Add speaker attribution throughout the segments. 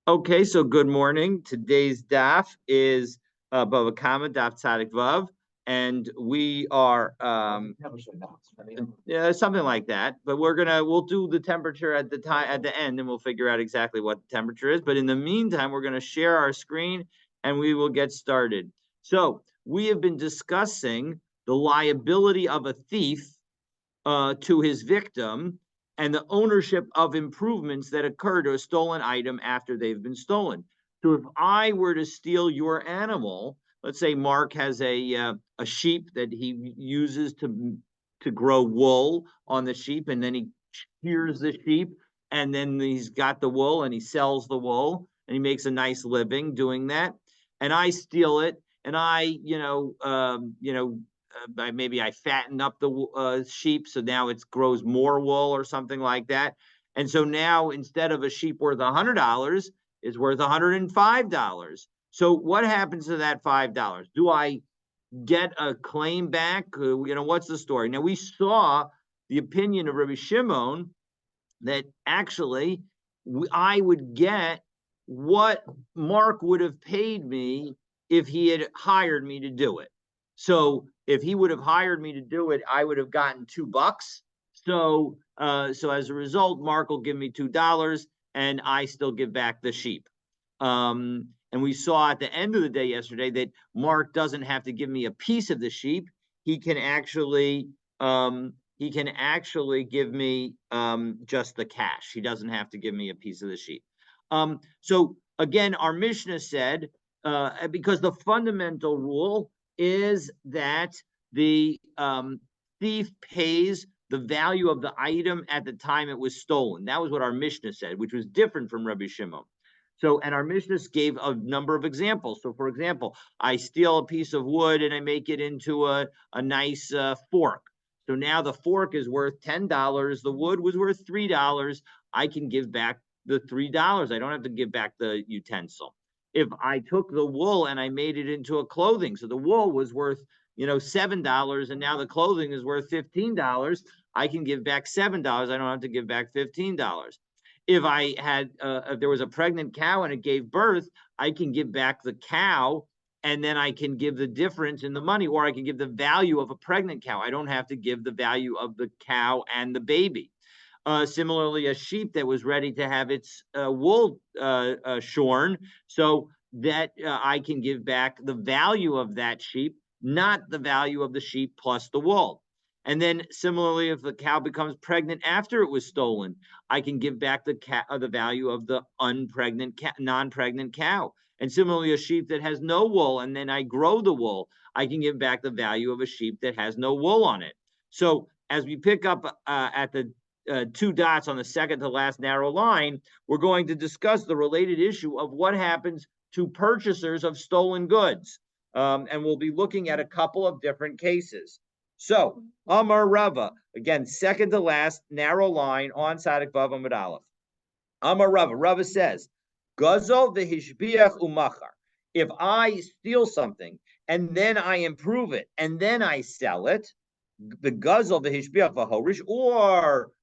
Speaker 1: Okay, so good morning. Today's daf is Bava Kamma, daf Tzadik Vav, and we are yeah, something like that. But we'll do the temperature at the end, and we'll figure out exactly what the temperature is. But in the meantime, we're gonna share our screen and we will get started. So we have been discussing the liability of a thief to his victim and the ownership of improvements that occur to a stolen item after they've been stolen. So if I were to steal your animal, let's say Mark has a sheep that he uses to grow wool on the sheep, and then he shears the sheep, and then he's got the wool and he sells the wool and he makes a nice living doing that. And I steal it, and maybe I fatten up the sheep, so now it grows more wool or something like that. And so now instead of a sheep worth $100, it's worth $105. So what happens to that $5? Do I get a claim back? What's the story? Now we saw the opinion of Rabbi Shimon that actually I would get what Mark would have paid me if he had hired me to do it. So if he would have hired me to do it, I would have gotten $2. So as a result, Mark will give me $2 and I still give back the sheep. And we saw at the end of the day yesterday that Mark doesn't have to give me a piece of the sheep. He can actually give me just the cash. He doesn't have to give me a piece of the sheep. So again, our Mishnah said, because the fundamental rule is that the thief pays the value of the item at the time it was stolen. That was what our Mishnah said, which was different from Rabbi Shimon. So, and our Mishnah gave a number of examples. So, for example, I steal a piece of wood and I make it into a nice fork. So now the fork is worth $10. The wood was worth $3. I can give back the $3. I don't have to give back the utensil. If I took the wool and I made it into a clothing, so the wool was worth, $7, and now the clothing is worth $15, I can give back $7. I don't have to give back $15. If if there was a pregnant cow and it gave birth, I can give back the cow, and then I can give the difference in the money, or I can give the value of a pregnant cow. I don't have to give the value of the cow and the baby. Similarly, a sheep that was ready to have its wool shorn, so that I can give back the value of that sheep, not the value of the sheep plus the wool. And then similarly, if the cow becomes pregnant after it was stolen, I can give back the value of the non-pregnant cow. And similarly, a sheep that has no wool, and then I grow the wool, I can give back the value of a sheep that has no wool on it. So as we pick up at the 2 dots on the second to last narrow line, we're going to discuss the related issue of what happens to purchasers of stolen goods. And we'll be looking at a couple of different cases. So, Amar Rava, again, second to last narrow line on Tzadik Vav Amud Aleph. Amar Rava, Rava says, Gazal v'hishbiach umachar. If I steal something and then I improve it and then I sell it, the Gazal v'hishbiach v'horish, or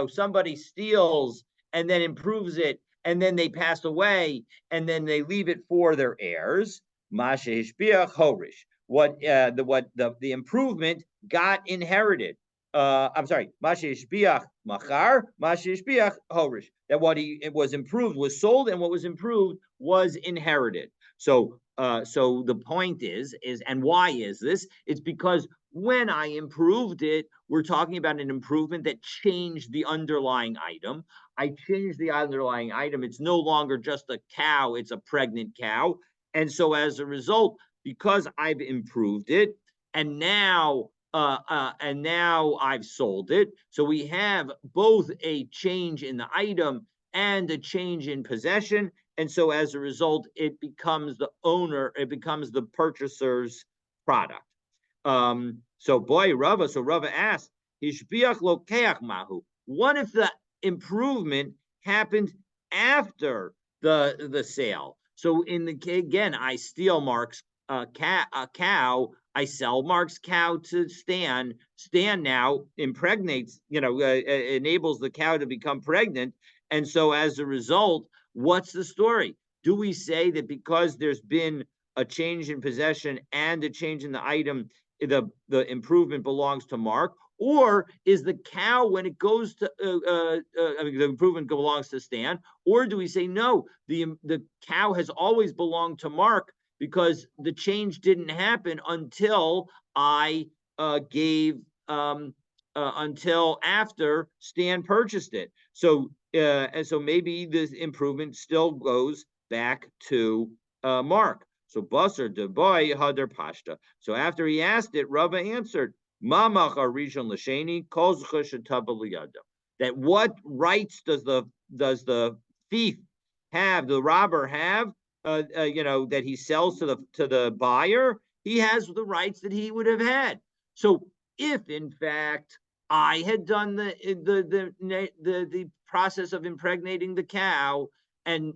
Speaker 1: somebody steals and then improves it, and then they pass away, and then they leave it for their heirs. Masha hishbiach horish. What the improvement got inherited. I'm sorry, Masha hishbiach machar, Masha hishbiach horish. That it was improved was sold, and what was improved was inherited. So the point is, and why is this? It's because when I improved it, we're talking about an improvement that changed the underlying item. I changed the underlying item. It's no longer just a cow, it's a pregnant cow. And so as a result, because I've improved it, and now I've sold it. So we have both a change in the item and a change in possession. And so as a result, it becomes the purchaser's product. So Rava asked, Hishbiach lokeach mahu. What if the improvement happened after the sale? So again, I steal Mark's cow, I sell Mark's cow to Stan. Stan now impregnates, enables the cow to become pregnant, And so as a result, what's the story? Do we say that because there's been a change in possession and a change in the item, the improvement belongs to Mark? Or is the cow, when it goes to, I mean, the improvement belongs to Stan? Or do we say, no, the cow has always belonged to Mark because the change didn't happen until I gave, until after Stan purchased it. And so maybe this improvement still goes back to Mark. So Basar de boy Hadar Pashta. So after he asked it, Rava answered, Mamach Arishon Lasheni Kozcha Shatabal. That what rights does the thief have, the robber have, that he sells to the buyer? He has the rights that he would have had. So if in fact I had done the process of impregnating the cow, and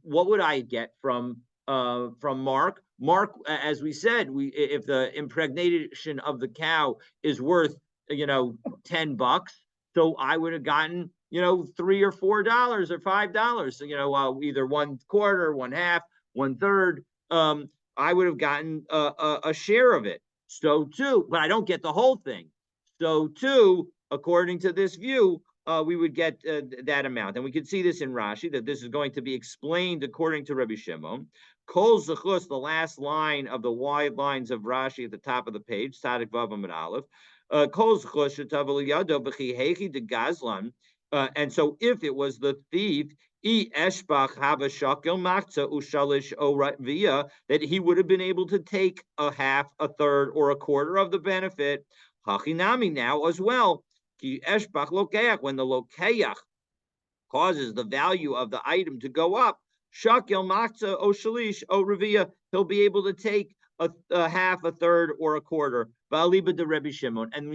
Speaker 1: what would I get from Mark? Mark, as we said, if the impregnation of the cow is worth $10, so I would have gotten $3 or $4 or $5, either 1/4, 1/2, 1/3. I would have gotten a share of it. So too, but I don't get the whole thing. So too, according to this view, we would get that amount. And we can see this in Rashi, that this is going to be explained according to Rabbi Shimon. Kol zechus, the last line of the wide lines of Rashi at the top of the page, Tzadik Vav Amud Aleph. Kol zechus shetavel yado b'chi hechi de gazlan. And so if it was the thief, that he would have been able to take a half, a third, or a quarter of the benefit. Hachinami now as well. When the lokeach causes the value of the item to go up, shakel matzah o shalish o revia, he'll be able to take a half, a third, or a quarter. Ba'aliba de Rabbi Shimon, and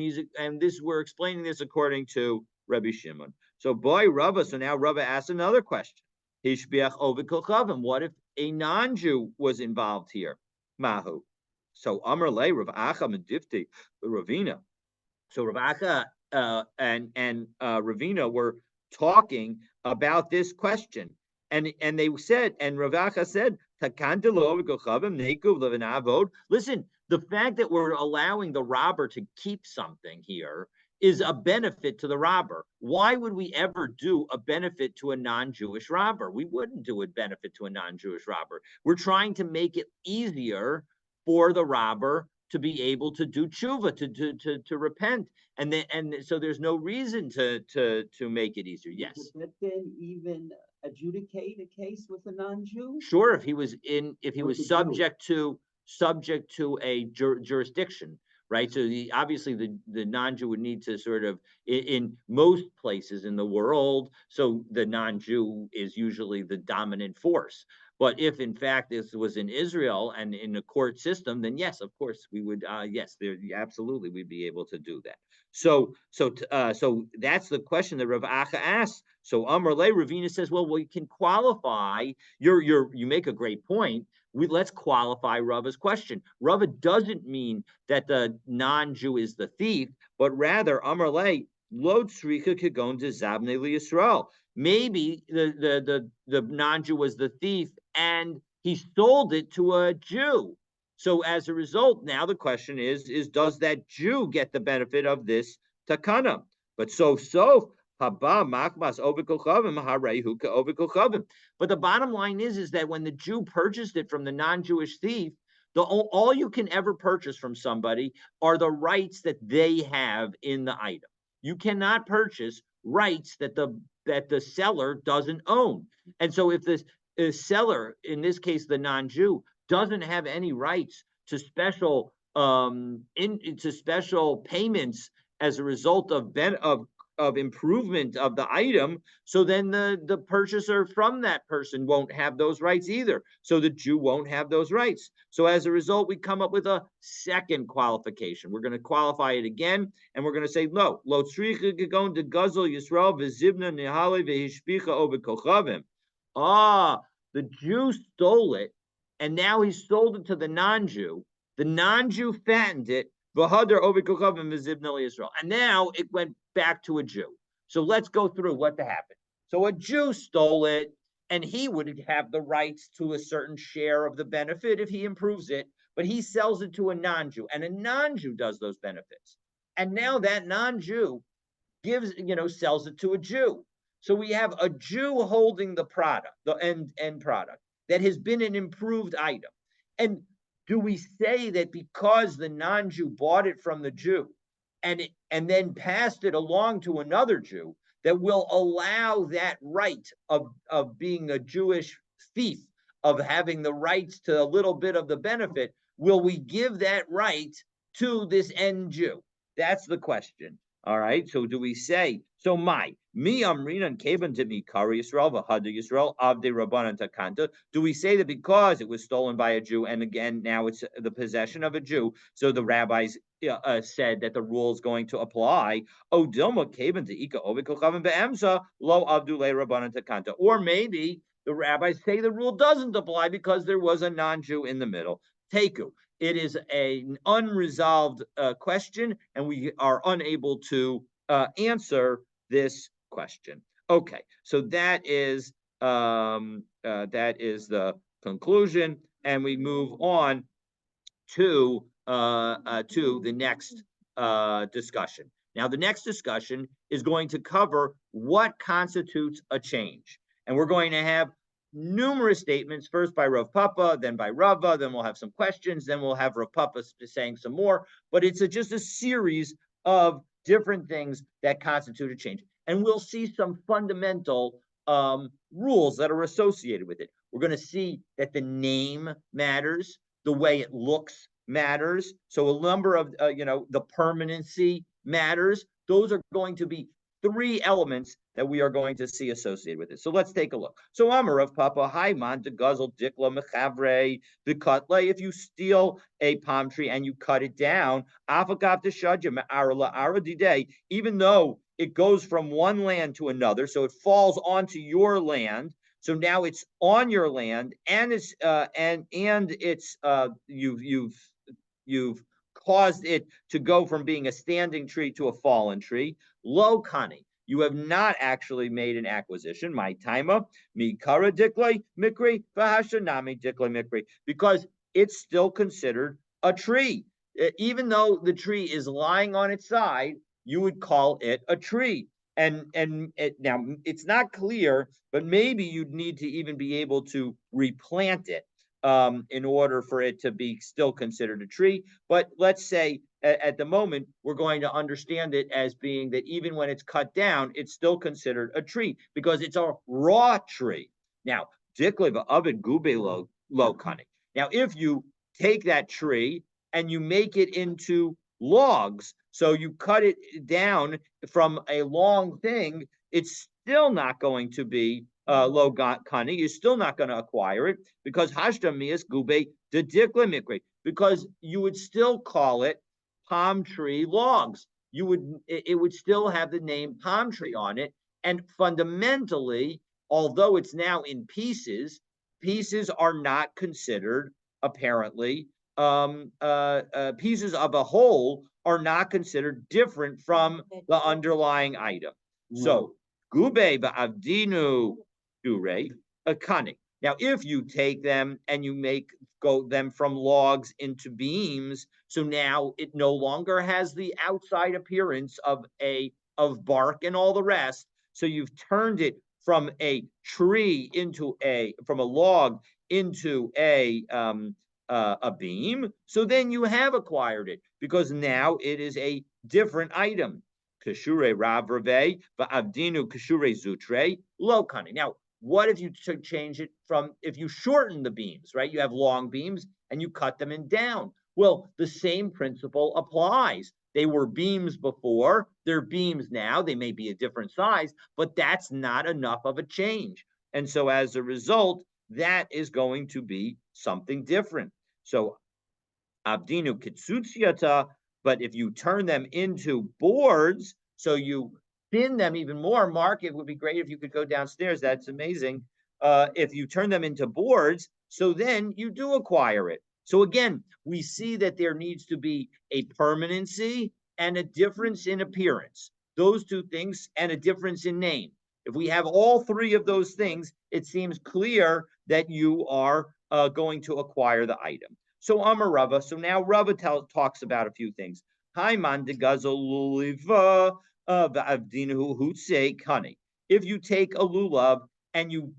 Speaker 1: this we're explaining this according to Rabbi Shimon. So Rava. So now Rava asks another question. Hishbiach ovid kolchavim. What if a non-Jew was involved here? Mahu. So Amar le Rav Acha medifti Ravina. So Rav Acha and Ravina were talking about this question, and they said, and Rav Acha said, listen, the fact that we're allowing the robber to keep something here is a benefit to the robber. Why would we ever do a benefit to a non-Jewish robber? We wouldn't do a benefit to a non-Jewish robber. We're trying to make it easier for the robber to be able to do tshuva, to repent, and so there's no reason to make it easier. Yes.
Speaker 2: Would that then even adjudicate a case with a non-Jew?
Speaker 1: Sure, if he was subject to a jurisdiction. Right, so obviously the non-Jew would need to sort of, in most places in the world, so the non-Jew is usually the dominant force. But if in fact this was in Israel and in a court system, then yes, of course we would. Yes, absolutely we'd be able to do that. So that's the question that Rav Acha asks. So Amar Le Ravina says, well, we can qualify. You make a great point. Let's qualify Rava's question. Rava doesn't mean that the non-Jew is the thief, but rather Amar Le lo tzricha kagon de zabnei liyisrael. Maybe the non-Jew was the thief and he sold it to a Jew. So as a result, now the question is does that Jew get the benefit of this takana? But but the bottom line is that when the Jew purchased it from the non-Jewish thief, all you can ever purchase from somebody are the rights that they have in the item. You cannot purchase rights that the seller doesn't own. And so if the seller, in this case the non-Jew, doesn't have any rights to special payments as a result of improvement of the item, so then the purchaser from that person won't have those rights either. So the Jew won't have those rights. So as a result, we come up with a second qualification. We're going to qualify it again, and we're going to say, no, lo tzricha gegon de gazel Yisrael v'zibna nehale v'hishpicha over kochavim. The Jew stole it, and now he sold it to the non-Jew. The non-Jew fattened it, v'hadar over kochavim v'zibna Yisrael, and now it went back to a Jew. So let's go through what happened. So a Jew stole it, and he would have the rights to a certain share of the benefit if he improves it, but he sells it to a non-Jew, and a non-Jew does those benefits. And now that non-Jew sells it to a Jew. So we have a Jew holding the product, the end product that has been an improved item. And do we say that because the non-Jew bought it from the Jew and then passed it along to another Jew, that will allow that right of being a Jewish thief, of having the rights to a little bit of the benefit, will we give that right to this end Jew? That's the question. All right. So do we say, so me amrinan kaban to me kari Yisrael v'hada Yisrael avde rabbanan takanta? Do we say that because it was stolen by a Jew, and again now it's the possession of a Jew, so the rabbis said that the rule is going to apply? Oh, dilma kaban to ika ovikochavan be'emsa lo avdule rabbanan takanta. Or maybe the rabbis say the rule doesn't apply because there was a non-Jew in the middle. Teku. It is an unresolved question, and we are unable to answer this question. Okay, so that is the conclusion, and we move on to the next discussion. Now, the next discussion is going to cover what constitutes a change, and we're going to have numerous statements, first by Rav Papa, then by Rava, then we'll have some questions, then we'll have Rav Papa saying some more, but it's just a series of different things that constitute a change. And we'll see some fundamental rules that are associated with it. We're going to see that the name matters, the way it looks matters. So a number of, the permanency matters. Those are going to be three elements that we are going to see associated with it. So let's take a look. So Amar of Papa, Haiman de Guzzle Dikla Mechavre the Cutle. If you steal a palm tree and you cut it down, Afagav de Shadja Arala Aradide, even though it goes from one land to another, so it falls onto your land. So now it's on your land, and it's you've caused it to go from being a standing tree to a fallen tree. Low kani, you have not actually made an acquisition. My taima, mi kara dikle mikri, vahashanami dikle mikri, because it's still considered a tree. Even though the tree is lying on its side, you would call it a tree. Now it's not clear, but maybe you'd need to even be able to replant it in order for it to be still considered a tree. But let's say at the moment, we're going to understand it as being that even when it's cut down, it's still considered a tree because it's a raw tree. Now, dikleva oven gube low cunning. Now, if you take that tree and you make it into logs, so you cut it down from a long thing, it's still not going to be low kani. You're still not going to acquire it because hashtamias gube de dikla mikri, because you would still call it palm tree logs. It would still have the name palm tree on it. And fundamentally, although it's now in pieces, pieces are not considered, apparently, pieces of a whole are not considered different from the underlying item. So, gube ba'avdinu dure, a cunning. Now, if you take them and you go them from logs into beams, so now it no longer has the outside appearance of bark and all the rest. So you've turned it from a tree from a log into a beam. So then you have acquired it because now it is a different item. Kashure rav rave, va'avdinu kashure zutre lo kani. Now, what if you change it if you shorten the beams, right? You have long beams and you cut them down. Well, the same principle applies. They were beams before, they're beams now. They may be a different size, but that's not enough of a change. And so as a result, that is going to be something different. So abdinu kitsutsiata, but if you turn them into boards, so you thin them even more, Mark, it would be great if you could go downstairs. That's amazing. If you turn them into boards, so then you do acquire it. So again, we see that there needs to be a permanency and a difference in appearance. Those two things, and a difference in name. If we have all three of those things, it seems clear that you are going to acquire the item. So Amar Rava. So now Rava talks about a few things. Haiman de gazoluliva v'avdinu hutse kani. If you take a lulav and you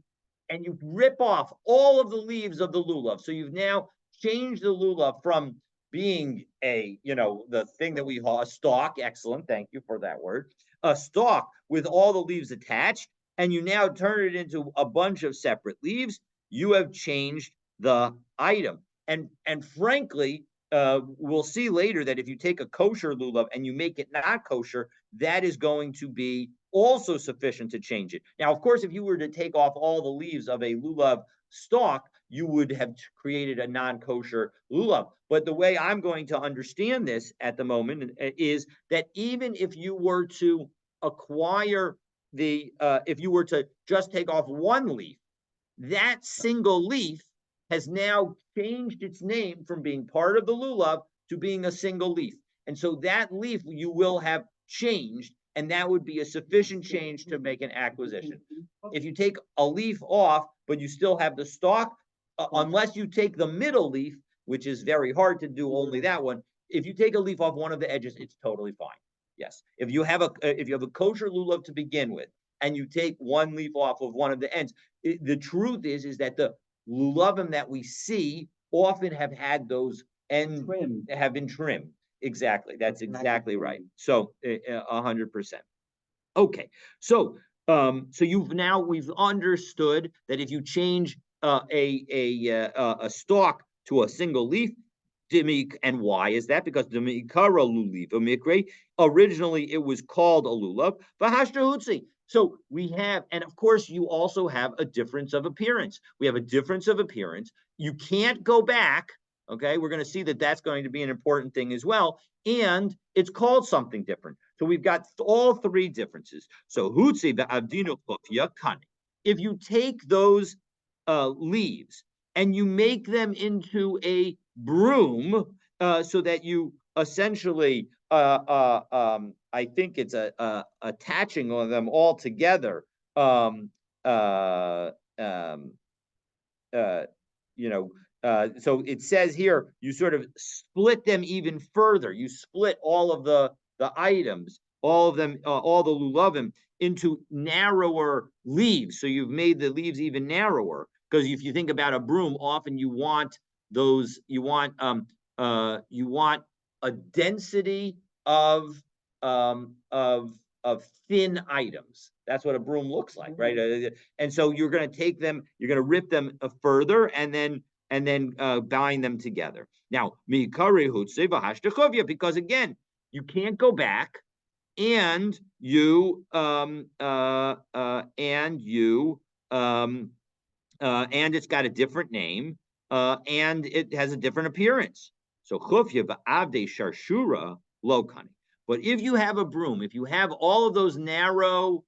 Speaker 1: rip off all of the leaves of the lulav, so you've now changed the lulav from being the thing that we call a stalk. Excellent, thank you for that word. A stalk with all the leaves attached, and you now turn it into a bunch of separate leaves. You have changed the item, and frankly, we'll see later that if you take a kosher lulav and you make it not kosher, that is going to be also sufficient to change it. Now, of course, if you were to take off all the leaves of a lulav stalk, you would have created a non-kosher lulav. But the way I'm going to understand this at the moment is that even if you were to acquire if you were to just take off one leaf, that single leaf has now changed its name from being part of the lulav to being a single leaf. And so that leaf you will have changed, and that would be a sufficient change to make an acquisition. If you take a leaf off, but you still have the stalk, unless you take the middle leaf, which is very hard to do, only that one. If you take a leaf off one of the edges, it's totally fine. Yes. If you have a kosher lulav to begin with, and you take one leaf off of one of the ends, the truth is that the lulavim that we see often have had those ends have been trimmed. Exactly. That's exactly right. So 100%. Okay. So we've understood that if you change a stalk to a single leaf, and why is that? Because originally it was called a lulav. So we have, and of course, you also have a difference of appearance. We have a difference of appearance. You can't go back. Okay, we're going to see that that's going to be an important thing as well. And it's called something different. So we've got all three differences. So hutzi v'avdinu chufya kani. If you take those leaves and you make them into a broom, so that you essentially, I think it's attaching on them all together. Uh, um, so it says here you sort of split them even further. You split all of the items, all of them, all the lulavim, into narrower leaves. So you've made the leaves even narrower, because if you think about a broom, often you want a density of thin items. That's what a broom looks like, right? And so you're going to take them, you're going to rip them further, and then bind them together. Now, because again, you can't go back, and and it's got a different name, and it has a different appearance. So chufya v'avde sharshura lokani. But if you have a broom, if you have all of those narrow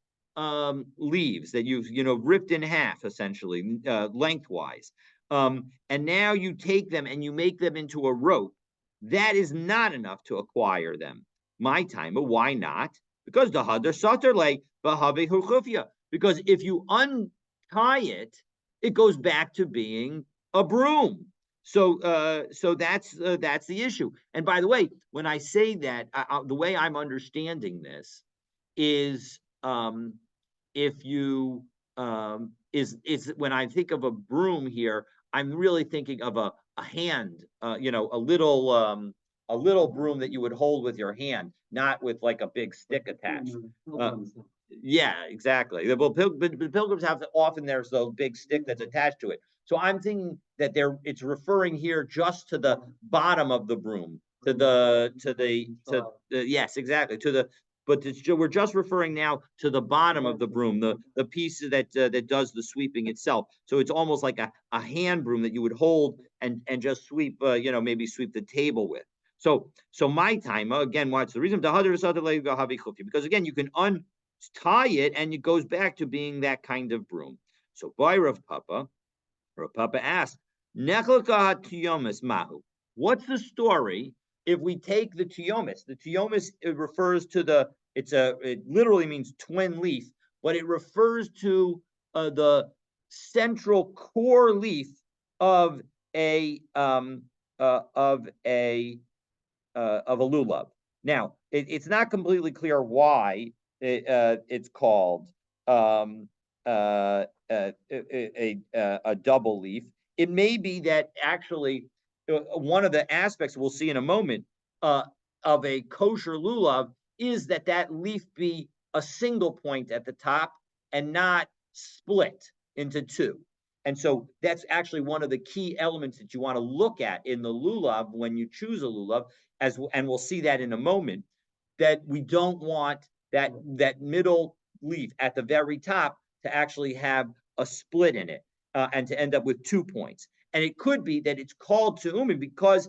Speaker 1: leaves that you've ripped in half, essentially lengthwise, and now you take them and you make them into a rope, that is not enough to acquire them. My time, but why not? Because the hadar sater like v'havei chufya. Because if you untie it, it goes back to being a broom. So that's the issue. And by the way, when I say that, the way I'm understanding this is, if you is when I think of a broom here, I'm really thinking of a hand, a little broom that you would hold with your hand, not with like a big stick attached. Yeah, exactly. The pilgrims have often there's the big stick that's attached to it. So I'm thinking that it's referring here just to the bottom of the broom, yes, exactly, but we're just referring now to the bottom of the broom, the piece that does the sweeping itself. So it's almost like a hand broom that you would hold and just sweep, maybe sweep the table with. So my time again, what's the reason? Because again, you can untie it and it goes back to being that kind of broom. So by Rav Papa asked, mahu. What's the story if we take the tiyomis? The tiyomis, it refers to it literally means twin leaf, but it refers to the central core leaf of a of a lulav. Now, it's not completely clear why it's called um, a double leaf. It may be that actually one of the aspects we'll see in a moment uh, of a kosher lulav is that that leaf be a single point at the top and not split into two. And so that's actually one of the key elements that you want to look at in the lulav when you choose a lulav, and we'll see that in a moment, that we don't want that middle leaf at the very top to actually have a split in it and to end up with 2 points. And it could be that it's called tu'umin because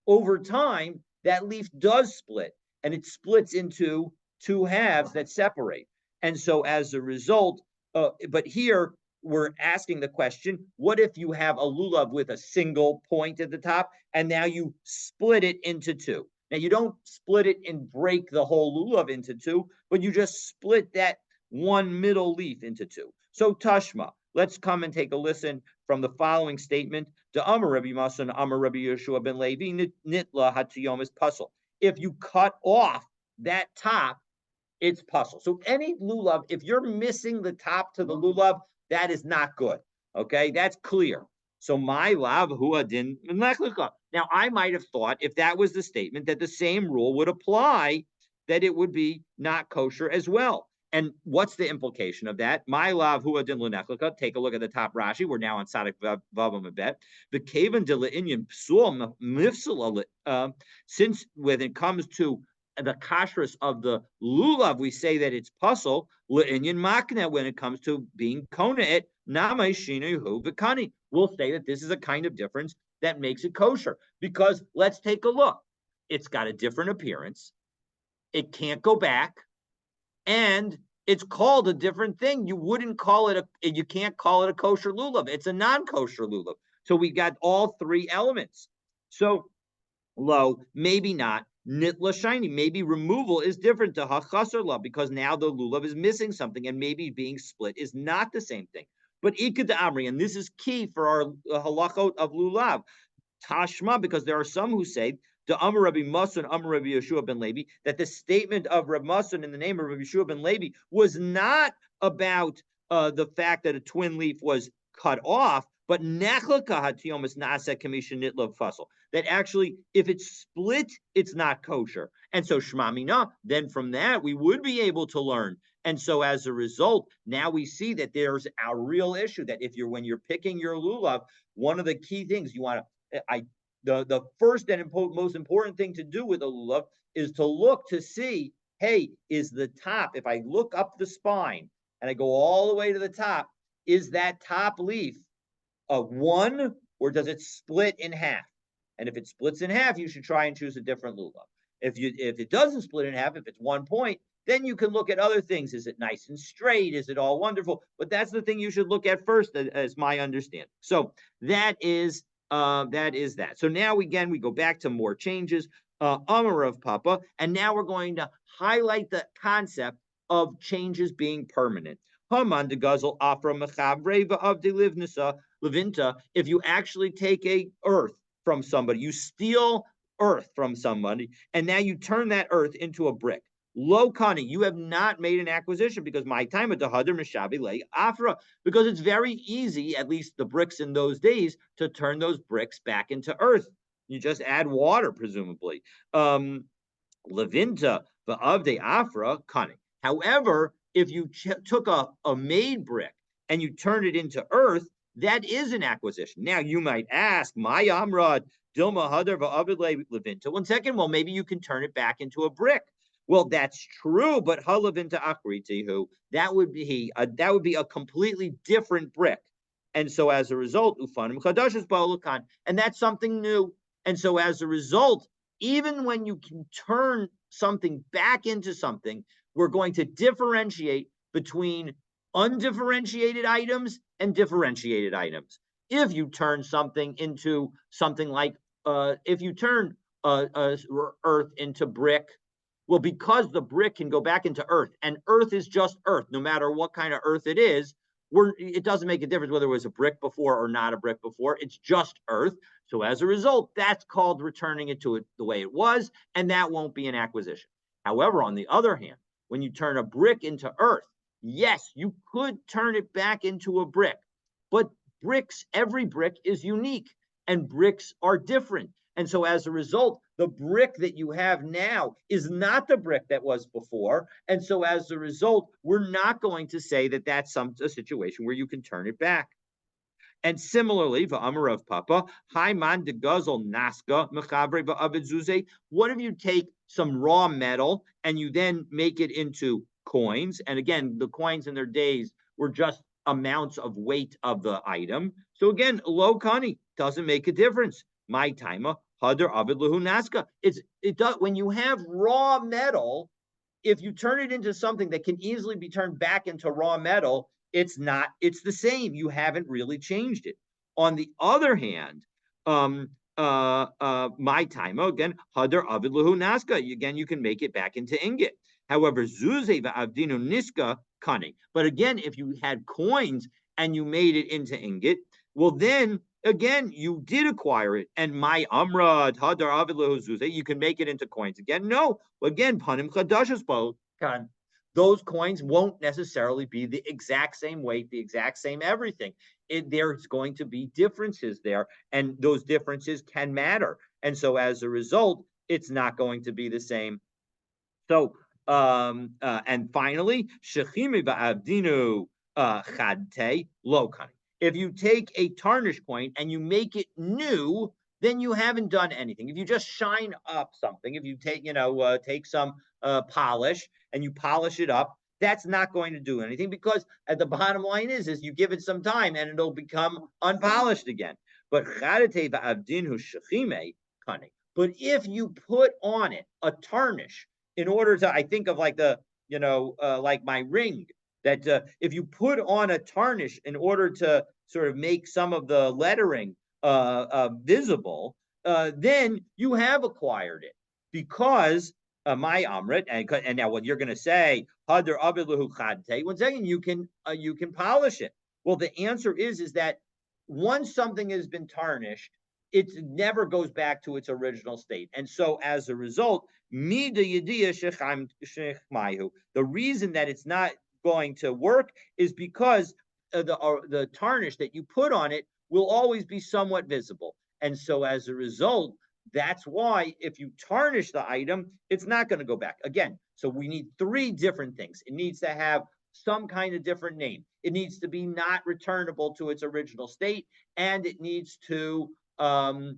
Speaker 1: over time that leaf does split and it splits into two halves that separate. And so as a result, but here we're asking the question, what if you have a lulav with a single point at the top and now you split it into two? Now you don't split it and break the whole lulav into two, but you just split that one middle leaf into two. So Tashma, let's come and take a listen from the following statement. The Amar Rabbi Masan, Amar Rabbi Yeshua ben Levi, Nitla Hatziyomis Puzzle. If you cut off that top, it's puzzle. So any lulav, if you're missing the top to the lulav, that is not good. Okay, that's clear. So my lav huadin. Now I might have thought if that was the statement that the same rule would apply, that it would be not kosher as well. And what's the implication of that? My lav huadin lenechlika. Take a look at the top Rashi. We're now on Sadik Vavam Abet. The kaven de le'inyan psul mifsal. Since when it comes to the kashrus of the lulav, we say that it's puzzle le'inyan makna when it comes to being kona it namay shinahu v'kani. We'll say that this is a kind of difference that makes it kosher because let's take a look. It's got a different appearance. It can't go back, and it's called a different thing. You wouldn't call it you can't call it a kosher lulav. It's a non-kosher lulav. So we got all three elements. So low, maybe not. Nitla shiny, maybe removal is different to hachasar lav because now the lulav is missing something, and maybe being split is not the same thing. But ikad amri, and this is key for our halachot of lulav, tashma, because there are some who say the Amar Rabbi Masan, Amar Rabbi Yeshua ben Levi, that the statement of Rabbi Masan in the name of Rabbi Yeshua ben Levi was not about the fact that a twin leaf was cut off, but that actually, if it's split, it's not kosher. And so shmamina, then from that, we would be able to learn. And so as a result, now we see that there's a real issue that when you're picking your lulav, one of the key things you want to, the first and most important thing to do with a lulav is to look to see, hey, is the top, if I look up the spine and I go all the way to the top, is that top leaf a one, or does it split in half? And if it splits in half, you should try and choose a different lulav. If it doesn't split in half, if it's 1 point, then you can look at other things. Is it nice and straight? Is it all wonderful? But that's the thing you should look at first, as my understanding. So that is that. So now again, we go back to more changes. Amar of Papa, and now we're going to highlight the concept of changes being permanent. Haman de Guzzle Afra Mechavreva of de Levinta, if you actually take a earth from somebody, you steal earth from somebody, and now you turn that earth into a brick. Low Kani, you have not made an acquisition because my time at the Hadar Mishabi lay Afra, because it's very easy, at least the bricks in those days, to turn those bricks back into earth. You just add water, presumably. Levinta, the Avde Afra, Kani. However, if you took a made brick and you turned it into earth, that is an acquisition. Now you might ask, my Amrad, Dilma Hadar Va'avid Levinta. 1 second, well, maybe you can turn it back into a brick. Well, that's true, but Halavinta Akritihu, that would be a completely different brick. And so as a result, Ufanim Chadash's Baulukan, and that's something new. And so as a result, even when you can turn something back into something, we're going to differentiate between undifferentiated items and differentiated items. If you turn something into something like, if you turn earth into brick, Well, because the brick can go back into earth, and earth is just earth, no matter what kind of earth it is, it doesn't make a difference whether it was a brick before or not a brick before. It's just earth. So as a result, that's called returning it to it the way it was, and that won't be an acquisition. However, on the other hand, when you turn a brick into earth, yes, you could turn it back into a brick, but every brick is unique, and bricks are different. And so as a result, the brick that you have now is not the brick that was before. And so as a result, we're not going to say that that's a situation where you can turn it back. And similarly, v'amar of Papa, Haiman de Guzzle Naska, Mechabre v'Avidzuze. What if you take some raw metal and you then make it into coins? And again, the coins in their days were just amounts of weight of the item. So again, low kani doesn't make a difference. My timer, Hadar Avid Lahu Naska. It does when you have raw metal, if you turn it into something that can easily be turned back into raw metal, it's the same. You haven't really changed it. On the other hand, my time again, Hadar Avid Lahu Naska. Again, you can make it back into ingot. However, Zuze Avdinu Niska Kani. But again, if you had coins and you made it into ingot, well, then again, you did acquire it. And my Amra Hadar Avid Lahu Zuze, you can make it into coins again. No, again, Panim Chadashas Kan. Those coins won't necessarily be the exact same weight, the exact same everything. There's going to be differences there, and those differences can matter. And so as a result, it's not going to be the same. So, and finally, Shechimi Ba'avdinu Chadte Lokani. If you take a tarnished coin and you make it new, then you haven't done anything. If you just shine up something, if you take, take some polish and you polish it up, that's not going to do anything because at the bottom line is you give it some time and it'll become unpolished again. But but if you put on it a tarnish in order to, I think of like like my ring, that if you put on a tarnish in order to sort of make some of the lettering visible, then you have acquired it because my amrit, and now what you're going to say, hadar avilahu chadte. One second, you can polish it. Well, the answer is that once something has been tarnished, it never goes back to its original state, and so as a result, the reason that it's not going to work is because the tarnish that you put on it will always be somewhat visible, and so as a result, that's why if you tarnish the item, it's not going to go back again. So we need three different things. It needs to have some kind of different name. It needs to be not returnable to its original state, and it needs to have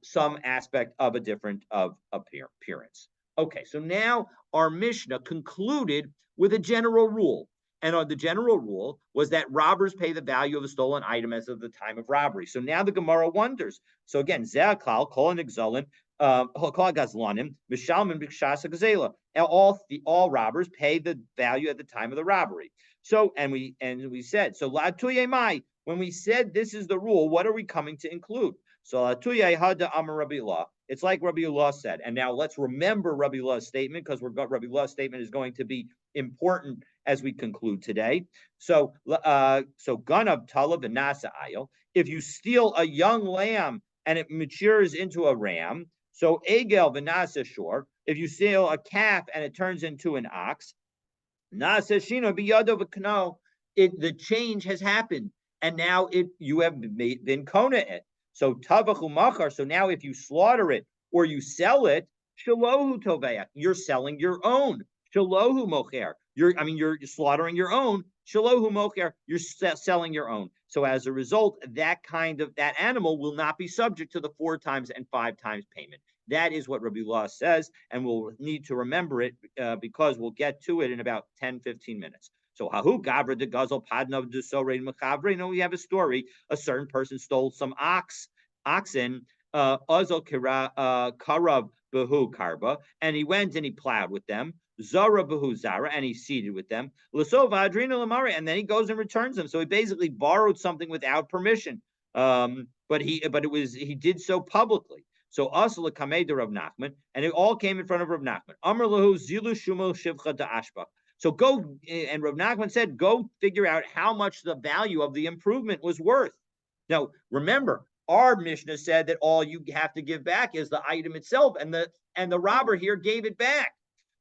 Speaker 1: some aspect of a different appearance. Okay, so now our Mishnah concluded with a general rule. And the general rule was that robbers pay the value of a stolen item as of the time of robbery. So now the Gemara wonders. So again, Ze'akal, Kol Nigzalim, Kol Gazlanim, Mishalman Bikshasa Gazela. All robbers pay the value at the time of the robbery. So and we said, so La Tuye Mai, when we said this is the rule, what are we coming to include? So La Tuye Hada Amar Rabbi Allah. It's like Rabbi Allah said. And now let's remember Rabbi Allah's statement, because Rabbi Allah's statement is going to be important as we conclude today. So Ganav Talav and Nasa Ayil. If you steal a young lamb and it matures into a ram, so Egel Vanasa Shor. If you steal a calf and it turns into an ox, Nasa Shino Biyado Vakno. The change has happened, and now you have been kona it. So Tavachu Machar. So now if you slaughter it or you sell it, Shalohu Toveach, you're selling your own. Shalohu Mocher. You're slaughtering your own. Shalohu Mocher, you're selling your own. So as a result, that animal will not be subject to the 4 times and 5 times payment. That is what Rabbi Allah says, and we'll need to remember it because we'll get to it in about 10-15 minutes. So Hahu Gabra de Gazel Padnav de Sorein Machabre. We have a story. A certain person stole some oxen, Ozol Karav Behu Karba, and he went and he plowed with them. Zara Behu Zara, and he seeded with them. Lasova Adrina Lamari, and then he goes and returns them. So he basically borrowed something without permission. But he did so publicly. So Asla Kameh de Rav Nachman, and it all came in front of Rav Nachman. Amar lahu zilu shumo shivcha da ashbach. So go, and Rav Nachman said, go figure out how much the value of the improvement was worth. Now, remember, our Mishnah said that all you have to give back is the item itself, and the robber here gave it back.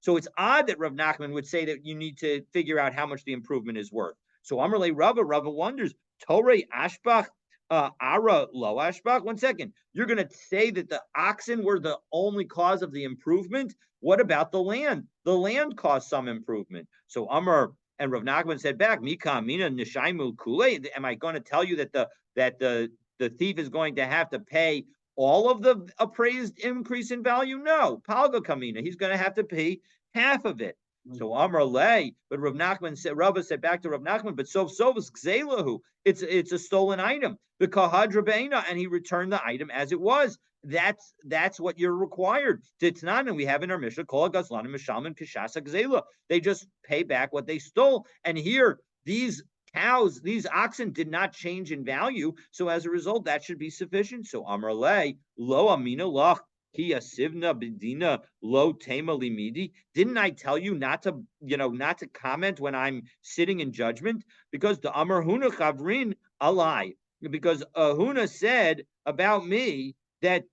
Speaker 1: So it's odd that Rav Nachman would say that you need to figure out how much the improvement is worth. So Amrle Rava wonders, Torei Ashbach, Ara Lo Ashbach. 1 second. You're going to say that the oxen were the only cause of the improvement? What about the land? The land caused some improvement. So Amr and Rav Nachman said back, Mika Mina Nishaimu Kule. Am I going to tell you that the thief is going to have to pay all of the appraised increase in value? No. Palga Kamina. He's going to have to pay half of it. So Amr Lay, but Rav Nachman said, Rava said back to Rav Nachman, but Sovs Gzelahu. It's a stolen item. The Kahadra Beina, and he returned the item as it was. That's what you're required. Titnan, and we have in our Mishnah, Kol Gazlan and Mishalman Kishasa Gzela. They just pay back what they stole. And here, these cows, these oxen did not change in value. So as a result, that should be sufficient. So Amr Lay, Lo Amina Lach. Sivna Bedina Lo Tema Limidi. Didn't I tell you not to comment when I'm sitting in judgment? Because the Amar Huna Chavrin Alai. Because Huna said about me that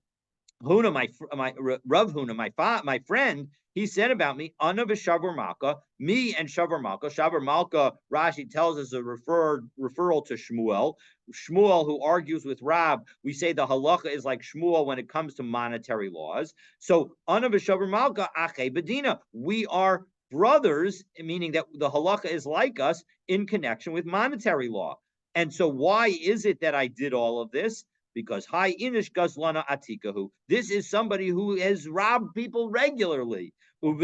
Speaker 1: Huna, my Rav Huna, my friend, he said about me, Ana v'Shavar Malka, me and Shavar Malka. Shavar Malka, Rashi tells us a referral to Shmuel. Shmuel, who argues with Rab, we say the halacha is like Shmuel when it comes to monetary laws. So Ana v'Shavar Malka, Ache Bedina. We are brothers, meaning that the halacha is like us in connection with monetary law. And so why is it that I did all of this? Because Hi Inish Gazlana Atikahu. This is somebody who has robbed people regularly. And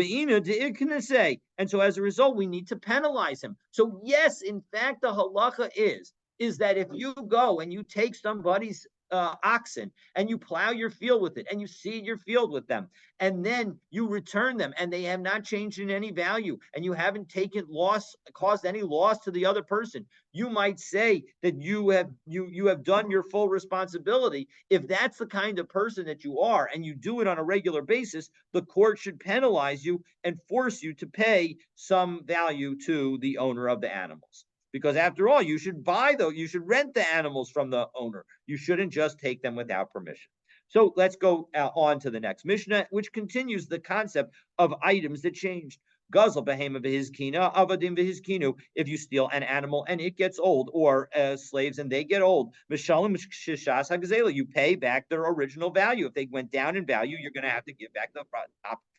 Speaker 1: so as a result, we need to penalize him. So yes, in fact, the halacha is that if you go and you take somebody's oxen and you plow your field with it and you seed your field with them and then you return them and they have not changed in any value and you haven't caused any loss to the other person, you might say that you have done your full responsibility. If that's the kind of person that you are and you do it on a regular basis, the court should penalize you and force you to pay some value to the owner of the animals. Because after all, you should rent the animals from the owner. You shouldn't just take them without permission. So let's go on to the next Mishnah, which continues the concept of items that changed. Guzzle behema v'hizkina, avadim v'hizkinu. If you steal an animal and it gets old, or slaves and they get old, mishalim shishas hagzela, you pay back their original value. If they went down in value, you're going to have to give back the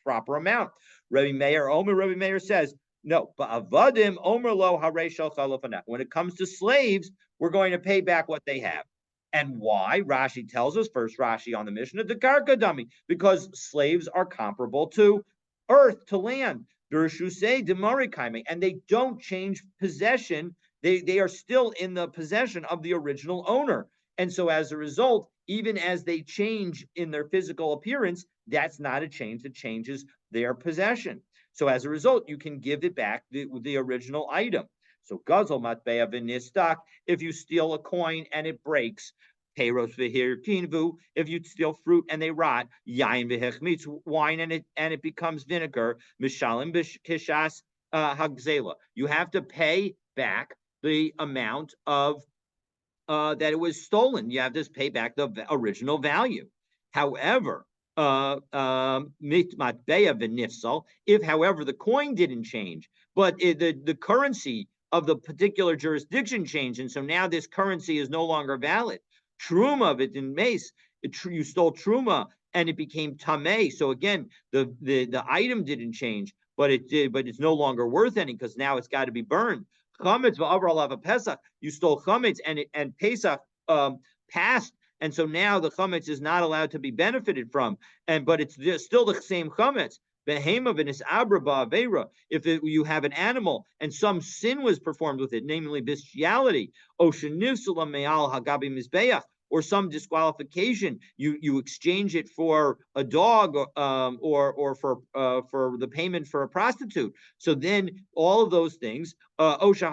Speaker 1: proper amount. Rabbi Meir says, no, but avadim omer lo hareshal chalafanah. When it comes to slaves, we're going to pay back what they have. And why? Rashi tells us, first Rashi on the Mishnah, the karka dummy, because slaves are comparable to earth, to land. And they don't change possession. They are still in the possession of the original owner. And so as a result, even as they change in their physical appearance, that's not a change that changes their possession. So as a result, you can give it back the original item. So gazel matbeya v'nistak, if you steal a coin and it breaks, peiros v'hirkinvu, if you steal fruit and they rot, yain v'hechmitz, wine and it becomes vinegar, mishalim b'kishas hagzela. You have to pay back the amount of that it was stolen. You have to pay back the original value. However, if however the coin didn't change, but the currency of the particular jurisdiction changed, and so now this currency is no longer valid. Truma in mace, you stole truma and it became tameh. So again, the item didn't change, but it's no longer worth any because now it's got to be burned. Chametz v'avar Pesach, you stole chametz and Pesach passed. And so now the chametz is not allowed to be benefited from, but it's still the same chametz. If you have an animal and some sin was performed with it, namely bestiality, or some disqualification, you exchange it for a dog or for the payment for a prostitute. So then all of those things, or the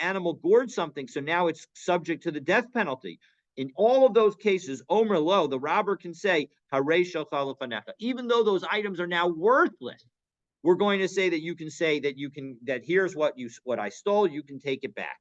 Speaker 1: animal gored something, so now it's subject to the death penalty. In all of those cases, Omer Lo, the robber can say, Harei shalcha lefanecha. Even though those items are now worthless, we're going to say that you can say that here's what I stole, you can take it back.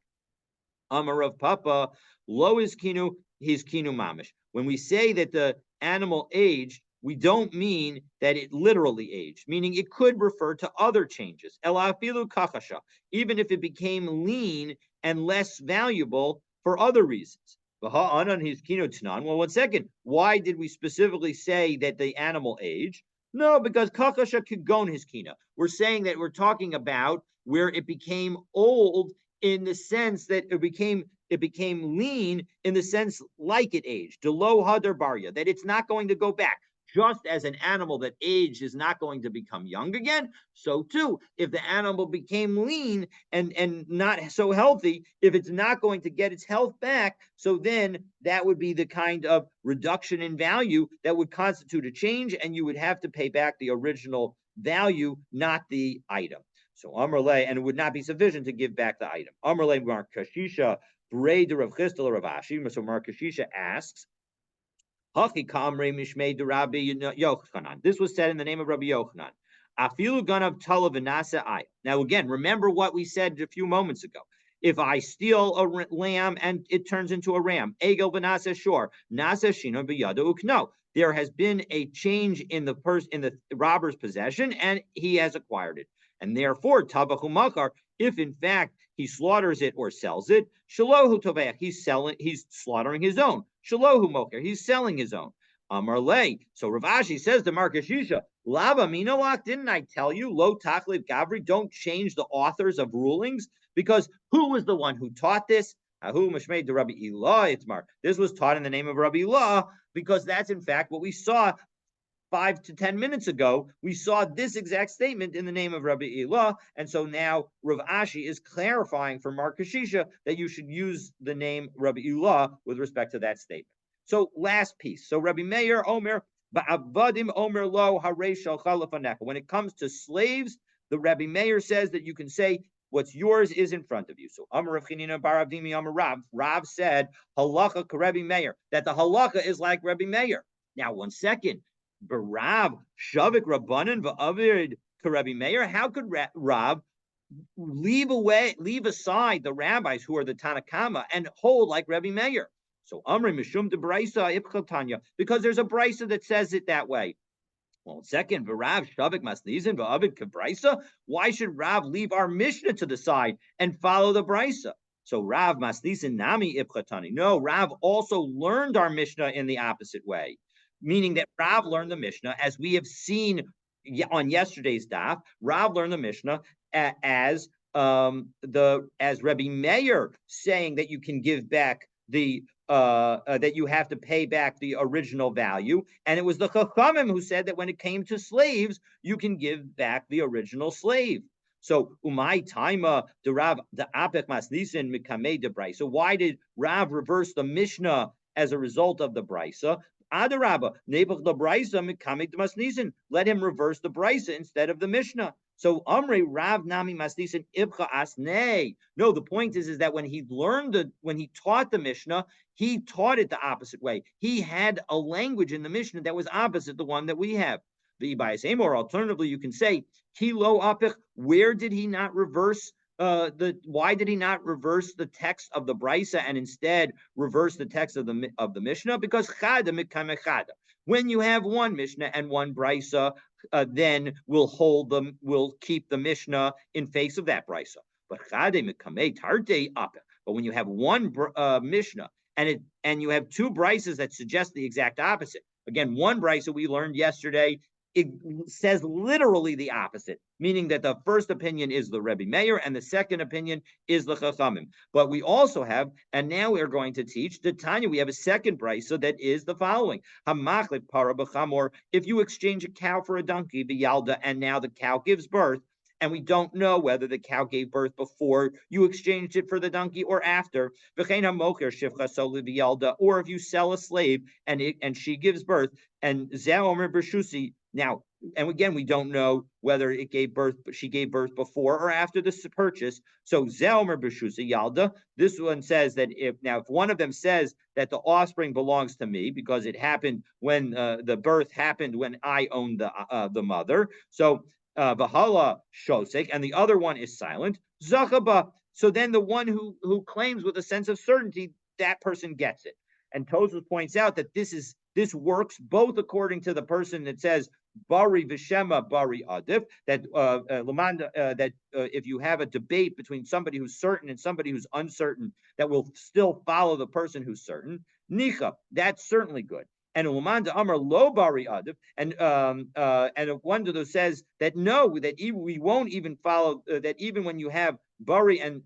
Speaker 1: Amar of Papa, lo is kinu, his kinu mamish. When we say that the animal aged, we don't mean that it literally aged, meaning it could refer to other changes. Elafilu kakasha, even if it became lean and less valuable for other reasons. Well, 1 second. Why did we specifically say that the animal aged? No, because kakasha could go in his kina. We're saying that we're talking about where it became old in the sense that it became lean in the sense like it aged. Delo hadar barya, that it's not going to go back. Just as an animal that aged is not going to become young again, so too, if the animal became lean and not so healthy, if it's not going to get its health back, so then that would be the kind of reduction in value that would constitute a change, and you would have to pay back the original value, not the item. So Amrle, and it would not be sufficient to give back the item. Amrle Mar Kashisha, Breder of Chistel Rav Ashi. So Mar Kashisha asks, Hachi Kamre Mishmei de Rabbi Yochanan. This was said in the name of Rabbi Yochanan. Afilu ganav talav v'nasa ay. Now again, remember what we said a few moments ago. If I steal a lamb and it turns into a ram, egel v'nasa shor, nasa shino b'yada ukno. There has been a change in the robber's possession, and he has acquired it. And therefore, tabachu makar, if in fact he slaughters it or sells it, shalohu tovech, he's slaughtering his own. Shalohu moker, he's selling his own. Amar le. So Rav Ashi says to Mar Kashisha, Lava minalak, didn't I tell you, lo tachliv gavri, don't change the authors of rulings? Because who was the one who taught this? Ahu mashmei de Rabbi Ilah itmar. This was taught in the name of Rabbi Ilah, because that's in fact what we saw 5 to 10 minutes ago. We saw this exact statement in the name of Rabbi Ilah, and so now Rav Ashi is clarifying for Mar Kashisha that you should use the name Rabbi Ilah with respect to that statement. So last piece. So Rabbi Meir Omer, Ba'avadim Omer Lo Harei Shalcha Lefanecha. When it comes to slaves, the Rabbi Meir says that you can say what's yours is in front of you. So Amar Rav Chanina bar Avdimi Amar Rav. Rav said halacha Rabbi Meir, that the halacha is like Rabbi Meir. Now 1 second. Barav Shavik Rabbanan va'avid Rabbi Meir. How could Rav leave aside the rabbis who are the Tanakama and hold like Rabbi Meir? So Amri Mishum de Braisa Ipchatanya, because there's a Braisa that says it that way. Well, second, Rav Shavik Masnizin va'avid Kabraisa. Why should Rav leave our Mishnah to the side and follow the Braisa? So Rav Masnizin Nami Ipchatani. No, Rav also learned our Mishnah in the opposite way. Meaning that Rav learned the Mishnah, as we have seen on yesterday's daf. Rav learned the Mishnah as Rabbi Meir saying that you can give back that you have to pay back the original value, and it was the Chachamim who said that when it came to slaves, you can give back the original slave. So umay taima the Rav the apek masnisin mikamei de Brisa. So why did Rav reverse the Mishnah as a result of the Brisa? Adarabba, Nebach the Brisa mikamei de masnisin. Let him reverse the Brisa instead of the Mishnah. So Amre Rav Nami Masnisin Ibcha Asnei. No, the point is that when he taught the Mishnah, he taught it the opposite way. He had a language in the Mishnah that was opposite the one that we have. The Ibayasem, or alternatively, you can say Kilo Apich. Where did he not reverse why did he not reverse the text of the Brisa and instead reverse the text of the Mishnah? Because Chada Mikame Chada. When you have one Mishnah and one Brisa, then we'll keep the Mishnah in face of that Brisa. But when you have one Mishnah and you have two Brisas that suggest the exact opposite. Again, one Brisa we learned yesterday, it says literally the opposite, meaning that the first opinion is the Rebbe Meir and the second opinion is the Chachamim. But we also have, and now we are going to teach the Tanya. We have a second brisa that is the following: Hamachlik para b'chamor. If you exchange a cow for a donkey, the yalda, and now the cow gives birth, and we don't know whether the cow gave birth before you exchanged it for the donkey or after. Or if you sell a slave and she gives birth, and Zeomer Bershusi. Now, and again, we don't know whether it gave birth, but she gave birth before or after the purchase. So Zelmer Beshusa Yalda, this one says that if one of them says that the offspring belongs to me because it happened when the birth happened when I owned the mother. So Vahala Shosek, and the other one is silent. Zachaba. So then the one who claims with a sense of certainty, that person gets it. And Tosfos points out that this works both according to the person that says Bari Vishema Bari Adif, that if you have a debate between somebody who's certain and somebody who's uncertain, that will still follow the person who's certain. Nicha, that's certainly good. And Ulamanda Amar Lo Bari Adif, and one of those says that no, that we won't even follow that even when you have Bari and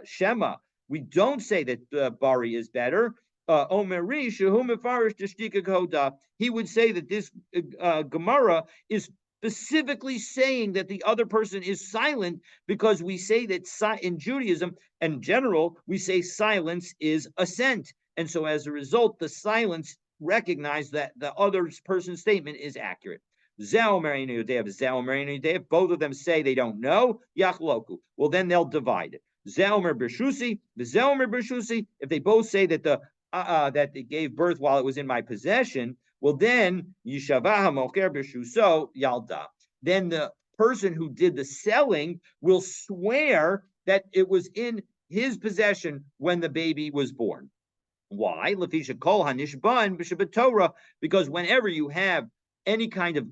Speaker 1: Shema, we don't say that Bari is better. He would say that this Gemara is specifically saying that the other person is silent because we say that in Judaism in general, we say silence is assent. And so as a result, the silence recognizes that the other person's statement is accurate. Both of them say they don't know, Yachloku. Well, then they'll divide it. Zelmer Bershusi, the Zelmer Bershusi, if they both say that that it gave birth while it was in my possession, well then Yishavaha Mocher Bershuso Yalda. Then the person who did the selling will swear that it was in his possession when the baby was born. Why? Because whenever you have any kind of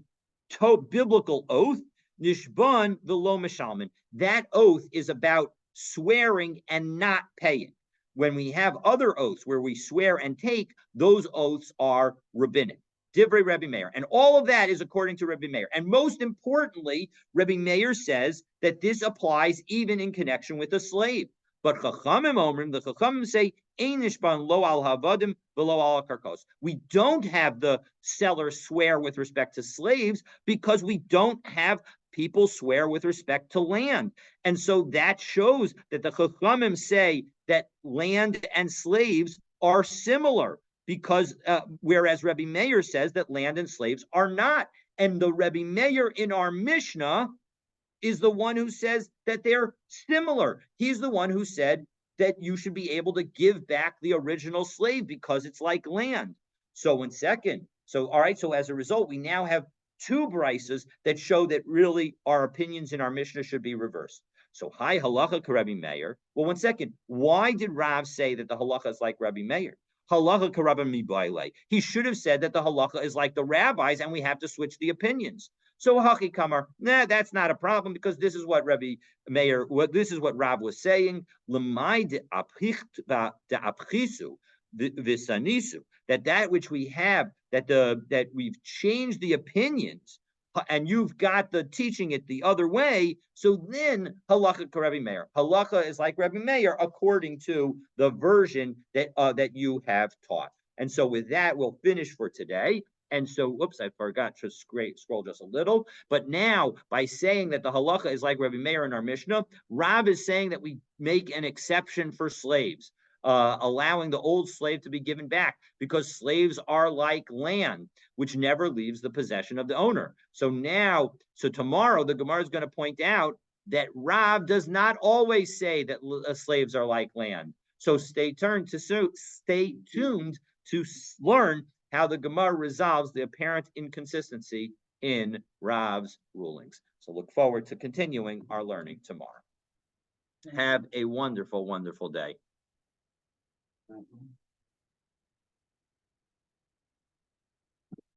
Speaker 1: biblical oath, nishban v'lo mishalmin, that oath is about swearing and not paying. When we have other oaths where we swear and take, those oaths are rabbinic. Divrei Rebbe Meir. And all of that is according to Rebbe Meir. And most importantly, Rebbe Meir says that this applies even in connection with a slave. But Chachamim Omrim, the Chachamim say, Einishban lo al havadim below al karkos. We don't have the seller swear with respect to slaves because we don't have people swear with respect to land. And so that shows that the Chachamim say that land and slaves are similar because whereas Rebbe Meir says that land and slaves are not. And the Rebbe Meir in our Mishnah is the one who says that they're similar. He's the one who said that you should be able to give back the original slave because it's like land. So all right, so as a result, we now have two brises that show that really our opinions in our Mishnah should be reversed. So hi halacha ka Rabbi Meir. Well, one second. Why did Rav say that the halacha is like Rabbi Meir? Halacha ka Rabbi Mibaile. He should have said that the halacha is like the rabbis and we have to switch the opinions. So Haki Kamar, that's not a problem because this is what Rabbi Meir, this is what Rav was saying. That which we have, that we've changed the opinions, and you've got the teaching it the other way. So then halacha ka Rabbi Meir. Halacha is like Rabbi Meir according to the version that you have taught. And so with that, we'll finish for today. And so, whoops, I forgot to scroll just a little. But now, by saying that the halacha is like Rabbi Meir in our Mishnah, Rav is saying that we make an exception for slaves, allowing the old slave to be given back because slaves are like land, which never leaves the possession of the owner. So tomorrow, the Gemara is going to point out that Rav does not always say that slaves are like land. So stay tuned to learn how the Gemara resolves the apparent inconsistency in Rav's rulings. So look forward to continuing our learning tomorrow. Have a wonderful, wonderful day.